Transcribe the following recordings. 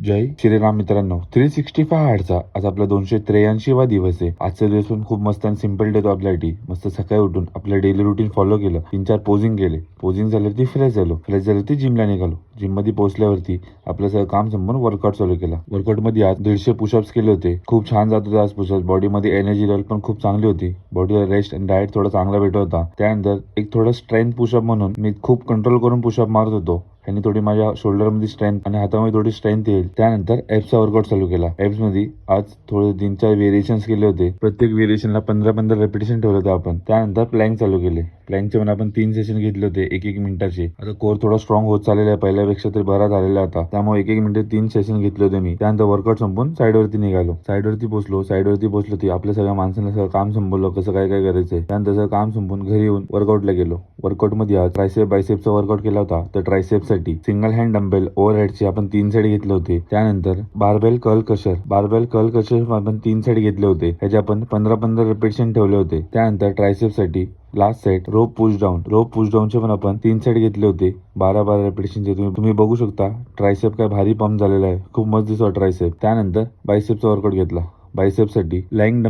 जय श्रीराम मित्रांनो. 365 हार्डचा आज आपला 283वा दिवस आहे. आजचा दिवस पण खूप मस्त आणि सिम्पल डे तो आपल्यासाठी. मस्त सकाळी उठून आपलं डेली रुटीन फॉलो केलं. 3-4 पोजिंग केले. पोजिंग झाल्यावरती फ्रेश झालो. फ्रेश झाल्यावरती जिमला निघालो. जिम मध्ये पोहोचल्यावरती आपलं सगळं काम संपून वर्कआउट चालू केला. वर्कआउट मध्ये आज 150 पुशअप्स केले होते. खूप छान जात होते आज पुशअप्स. बॉडीमध्ये एनर्जी लेवल पण खूप चांगली होती. बॉडीला रेस्ट आणि डाएट थोडा चांगला भेटत होता. त्यानंतर एक थोडं स्ट्रेंथ पुशअप म्हणून मी खूप कंट्रोल करून पुशअप मारत होतो. आणि थोडी माझ्या शोल्डर मध्ये स्ट्रेंथ आणि हातामध्ये थोडी स्ट्रेंथ येईल. त्यानंतर एप्सचा वर्कआउट चालू केला. एप्स मध्ये आज थोडे 3-4 व्हेरिएशन्स केले होते. प्रत्येक व्हेरिएशनला 15-15 रेपिटेशन ठेवले होते आपण. त्यानंतर प्लॅंक चालू केले. प्लॅंकचे पण आपण 3 सेशन घेतले होते 1-1 मिनिटाचे. आता कोर थोडा स्ट्रॉंग होत चाललेला आहे. पहिल्यापेक्षा तरी बरा झालेला होता. त्यामुळे 1-1 मिनिट 3 सेशन घेतले होते मी. त्यानंतर वर्कआउट संपून साईडवरती निघालो. साईडवरती पोहोचलो ती आपल्या सगळ्या माणसांना सगळं काम संपवलं कसं काय काय करायचंय. त्यानंतर सगळं काम संपून घरी येऊन वर्कआउटला गेलो. वर्कआउट मध्ये आज ट्रायसेप बायसेपचा वर्कआउट केला होता. तर ट्रायसेप साठी सिंगल हँड डंबेल ओव्हरहेडचे आपण 3 सेट घेतले होते. त्यानंतर बारबेल कर्ल कशर आपण 3 सेट घेतले होते. ह्याचे आपण 15-15 रिपिटेशन ठेवले होते. त्यानंतर ट्रायसेप साठी लास्ट सेट रोप पुश डाऊनचे पण आपण 3 सेट घेतले होते. 12-12 रेपिटेशनचे. तुम्ही बघू शकता ट्रायसेप काय भारी पंप झालेला आहे. खूप मस्त दिसतो ट्रायसेप. त्यानंतर बायसेपचा वर्कआउट घेतला. बायसेप साठी लाईंग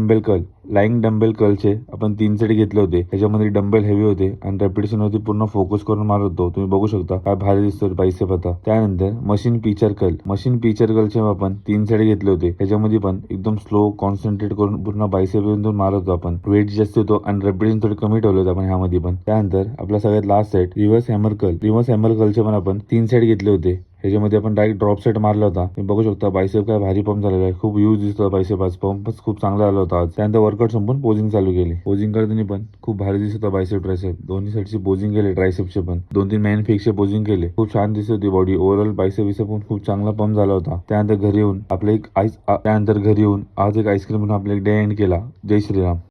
डंबेल कर्लचे आपण 3 सेट घेतले होते. त्याच्यामध्ये डंबेल हेवी होते आणि रेपिटेशन वरती पूर्ण फोकस करून मारत होतो. तुम्ही बघू शकता काय भारी दिसतो बायसेप आता. त्यानंतर मशीन पिचर कर्लचे आपण 3 सेट घेतले होते. त्याच्यामध्ये पण एकदम स्लो कॉन्सन्ट्रेट करून पूर्ण बायसेप मारत होतो आपण. वेट जास्त होतो आणि रेपिटेशन थोडी कमी ठेवले होते आपण ह्यामध्ये पण. त्यानंतर आपला सगळ्यात लास्ट सेट रिव्हर्स हॅमर कर्लचे पण आपण 3 सेट घेतले होते. ह्याच्यामध्ये आपण डायरेक्ट ड्रॉप सेट मारला होता. तुम्ही बघू शकता बायसेप काय भारी पंप झालेला आहे. खूप यूज दिसतो बायसेप आज. पंपच खूप चांगला आला होता आज. त्यानंतर वर्कआउट संपून पोजिंग चालू केली. पोजिंग करताना पण खूप भारी दिसत होता बायसेप ट्रायसेप. दोन्ही साईडची पोजिंग केले. ट्रायसेपचे पण 2-3 मॅन फिक्सचे पोजिंग केले. खूप छान दिसत होती बॉडी. ओव्हरऑल बायसेप पण खूप चांगला पंप झाला होता. त्यानंतर घरी येऊन आज एक आईस्क्रीम म्हणून आपला एक डे एंड केला. जय श्रीराम.